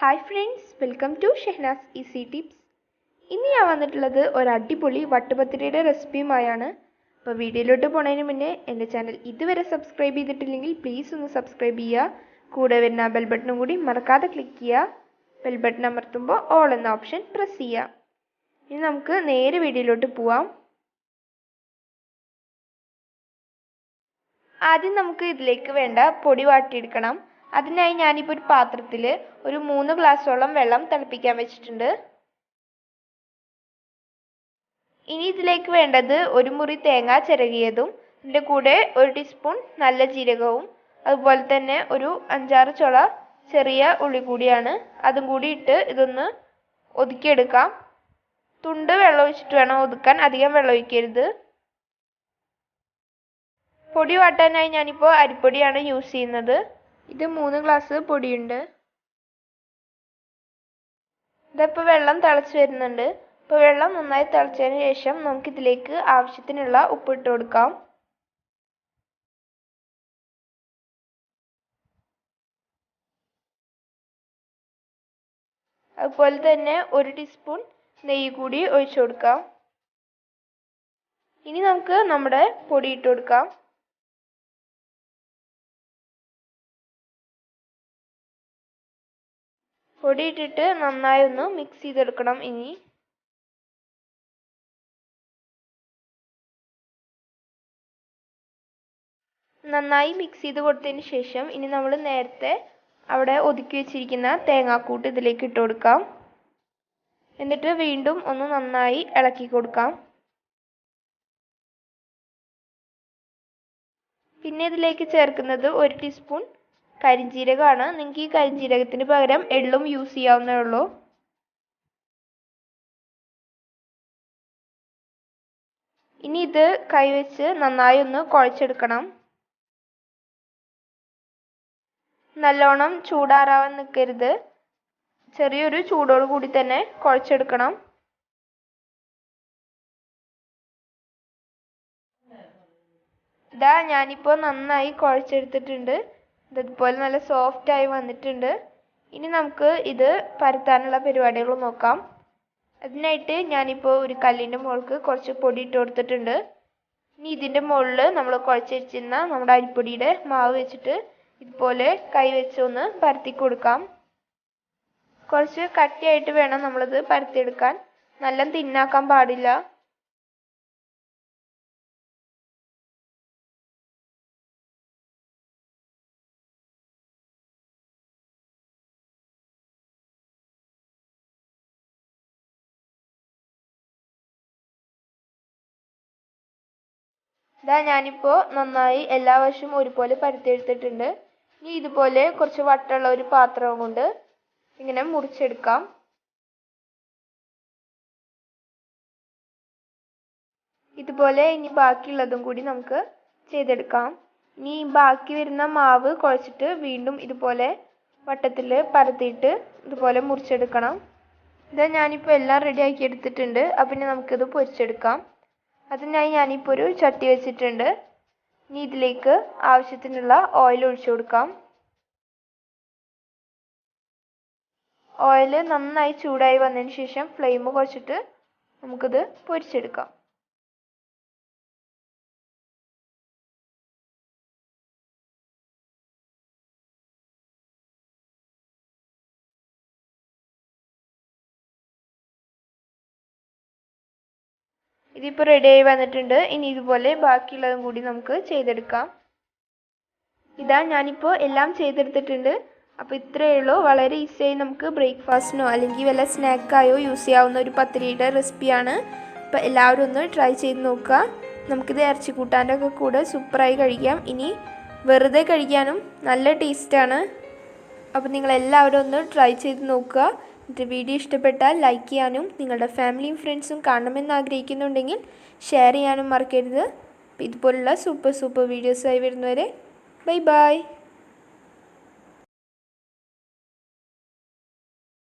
Hi friends, welcome to SHAHNAZ Easy Tips. ഇന്ന് ഞാൻ വന്നിട്ടുള്ളത് ഒരു അടിപൊളി വട്ടുപത്തിരിയുടെ റെസിപ്പിയുമായാണ്. അപ്പോൾ വീഡിയോയിലോട്ട് പോകുന്നതിന് മുന്നേ എൻ്റെ ചാനൽ ഇതുവരെ സബ്സ്ക്രൈബ് ചെയ്തിട്ടില്ലെങ്കിൽ പ്ലീസ് ഒന്ന് സബ്സ്ക്രൈബ് ചെയ്യുക. കൂടെ വരുന്ന ബെൽ ബട്ടണും കൂടി മറക്കാതെ ക്ലിക്ക് ചെയ്യുക. ബെൽ ബട്ടൺ അമർത്തുമ്പോൾ ഓൾ എന്ന ഓപ്ഷൻ പ്രസ് ചെയ്യുക. ഇനി നമുക്ക് നേരെ വീഡിയോയിലോട്ട് പോവാം. ആദ്യം നമുക്ക് ഇതിലേക്ക് വേണ്ട പൊടി വാട്ടിയെടുക്കണം. അതിനായി ഞാനിപ്പോൾ ഒരു പാത്രത്തിൽ ഒരു 3 ഗ്ലാസോളം വെള്ളം തിളപ്പിക്കാൻ വെച്ചിട്ടുണ്ട്. ഇനി ഇതിലേക്ക് വേണ്ടത് ഒരു മുറി തേങ്ങ ചിരകിയതും ഇതിൻ്റെ കൂടെ 1 ടീസ്പൂൺ നല്ല ജീരകവും അതുപോലെ തന്നെ ഒരു 5-6 ചുള ചെറിയ ഉള്ളി കൂടിയാണ്. അതും കൂടി ഇട്ട് ഇതൊന്ന് ഒതുക്കിയെടുക്കാം. തുണ്ട് വെള്ളം ഒഴിച്ചിട്ട് വേണം ഒതുക്കാൻ, അധികം വെള്ളം ഒഴിക്കരുത്. പൊടി വാട്ടാനായി ഞാനിപ്പോൾ അരിപ്പൊടിയാണ് യൂസ് ചെയ്യുന്നത്. ഇത് 3 ഗ്ലാസ് പൊടിയുണ്ട്. ഇതിപ്പോൾ വെള്ളം തിളച്ച് വരുന്നുണ്ട്. ഇപ്പോൾ വെള്ളം നന്നായി തിളച്ചതിന് ശേഷം നമുക്കിതിലേക്ക് ആവശ്യത്തിനുള്ള ഉപ്പ് ഇട്ട് കൊടുക്കാം. അതുപോലെ തന്നെ 1 ടീസ്പൂൺ നെയ്യ് കൂടി ഒഴിച്ചു കൊടുക്കാം. ഇനി നമുക്ക് നമ്മുടെ പൊടി ഇട്ട് കൊടുക്കാം. പൊടി ഇട്ടിട്ട് നന്നായി ഒന്ന് മിക്സ് ചെയ്തെടുക്കണം. ഇനി നന്നായി മിക്സ് ചെയ്ത് കൊടുത്തതിന് ശേഷം ഇനി നമ്മൾ നേരത്തെ അവിടെ ഒതുക്കി വെച്ചിരിക്കുന്ന തേങ്ങാക്കൂട്ട് ഇതിലേക്ക് ഇട്ട് കൊടുക്കാം. എന്നിട്ട് വീണ്ടും ഒന്ന് നന്നായി ഇളക്കി കൊടുക്കാം. പിന്നെ ഇതിലേക്ക് ചേർക്കുന്നത് 1 ടീസ്പൂൺ കരിഞ്ജീരകമാണ്. നിങ്ങൾക്ക് ഈ കരിഞ്ജീരകത്തിന് പകരം എള്ളും യൂസ് ചെയ്യാവുന്നേ ഉള്ളൂ. ഇനി ഇത് കൈവച്ച് നന്നായി ഒന്ന് കുഴച്ചെടുക്കണം. നല്ലോണം ചൂടാറാവാൻ നിൽക്കരുത്. ചെറിയൊരു ചൂടോട് കൂടി തന്നെ കുഴച്ചെടുക്കണം. ഇതാ ഞാനിപ്പോൾ നന്നായി കുഴച്ചെടുത്തിട്ടുണ്ട്. ഇതുപോലെ നല്ല സോഫ്റ്റായി വന്നിട്ടുണ്ട്. ഇനി നമുക്ക് ഇത് പരത്താനുള്ള പരിപാടികൾ നോക്കാം. അതിനായിട്ട് ഞാനിപ്പോൾ ഒരു കല്ലിൻ്റെ മുകൾക്ക് കുറച്ച് പൊടി ഇട്ട് കൊടുത്തിട്ടുണ്ട്. ഇനി ഇതിൻ്റെ മുകളിൽ നമ്മൾ കുഴച്ച് വെച്ചിരുന്ന നമ്മുടെ അരിപ്പൊടിയുടെ മാവ് വെച്ചിട്ട് ഇതുപോലെ കൈ വെച്ച് ഒന്ന് പരത്തി കൊടുക്കാം. കുറച്ച് കട്ടിയായിട്ട് വേണം നമ്മളിത് പരത്തിയെടുക്കാൻ. നല്ല തിന്നാക്കാൻ പാടില്ല. ഇതാ ഞാനിപ്പോൾ നന്നായി എല്ലാ വശവും ഒരുപോലെ പരത്തിയെടുത്തിട്ടുണ്ട്. ഇനി ഇതുപോലെ കുറച്ച് വട്ടമുള്ള ഒരു പാത്രം കൊണ്ട് ഇങ്ങനെ മുറിച്ചെടുക്കാം. ഇതുപോലെ ഇനി ബാക്കിയുള്ളതും കൂടി നമുക്ക് ചെയ്തെടുക്കാം. ഇനി ബാക്കി വരുന്ന മാവ് കുഴച്ചിട്ട് വീണ്ടും ഇതുപോലെ വട്ടത്തിൽ പരത്തിയിട്ട് ഇതുപോലെ മുറിച്ചെടുക്കണം. ഇതാ ഞാനിപ്പോൾ എല്ലാം റെഡിയാക്കി എടുത്തിട്ടുണ്ട്. അപ്പം ഇനി നമുക്കിത് പൊരിച്ചെടുക്കാം. അതിനായി ഞാനിപ്പോൾ ഒരു ചട്ടി വെച്ചിട്ടുണ്ട്. ഇനി ഇതിലേക്ക് ആവശ്യത്തിനുള്ള ഓയിൽ ഒഴിച്ചു കൊടുക്കാം. ഓയിൽ നന്നായി ചൂടായി വന്നതിന് ശേഷം ഫ്ലെയിം കുറച്ചിട്ട് നമുക്കിത് പൊരിച്ചെടുക്കാം. ഇതിപ്പോൾ റെഡിയായി വന്നിട്ടുണ്ട്. ഇനി ഇതുപോലെ ബാക്കിയുള്ളതും കൂടി നമുക്ക് ചെയ്തെടുക്കാം. ഇതാ ഞാനിപ്പോൾ എല്ലാം ചെയ്തെടുത്തിട്ടുണ്ട്. അപ്പോൾ ഇത്രയേ ഉള്ളൂ. വളരെ ഈസിയായി നമുക്ക് ബ്രേക്ക്ഫാസ്റ്റിനോ അല്ലെങ്കിൽ വല്ല സ്നാക്കായോ യൂസ് ചെയ്യാവുന്ന ഒരു പത്തിരിയുടെ റെസിപ്പിയാണ്. അപ്പോൾ എല്ലാവരും ഒന്ന് ട്രൈ ചെയ്ത് നോക്കുക. നമുക്കിത് ഇറച്ചി കൂട്ടാൻ്റെ ഒക്കെ കൂടെ സൂപ്പറായി കഴിക്കാം. ഇനി വെറുതെ കഴിക്കാനും നല്ല ടേസ്റ്റാണ്. അപ്പോൾ നിങ്ങളെല്ലാവരും ഒന്ന് ട്രൈ ചെയ്ത് നോക്കുക. എന്നിട്ട് വീഡിയോ ഇഷ്ടപ്പെട്ടാൽ ലൈക്ക് ചെയ്യാനും നിങ്ങളുടെ ഫാമിലിയും ഫ്രണ്ട്സും കാണണമെന്ന് ആഗ്രഹിക്കുന്നുണ്ടെങ്കിൽ ഷെയർ ചെയ്യാനും മറക്കരുത്. ഇതുപോലുള്ള സൂപ്പർ വീഡിയോസായി വരുന്നവരെ ബൈ ബൈ.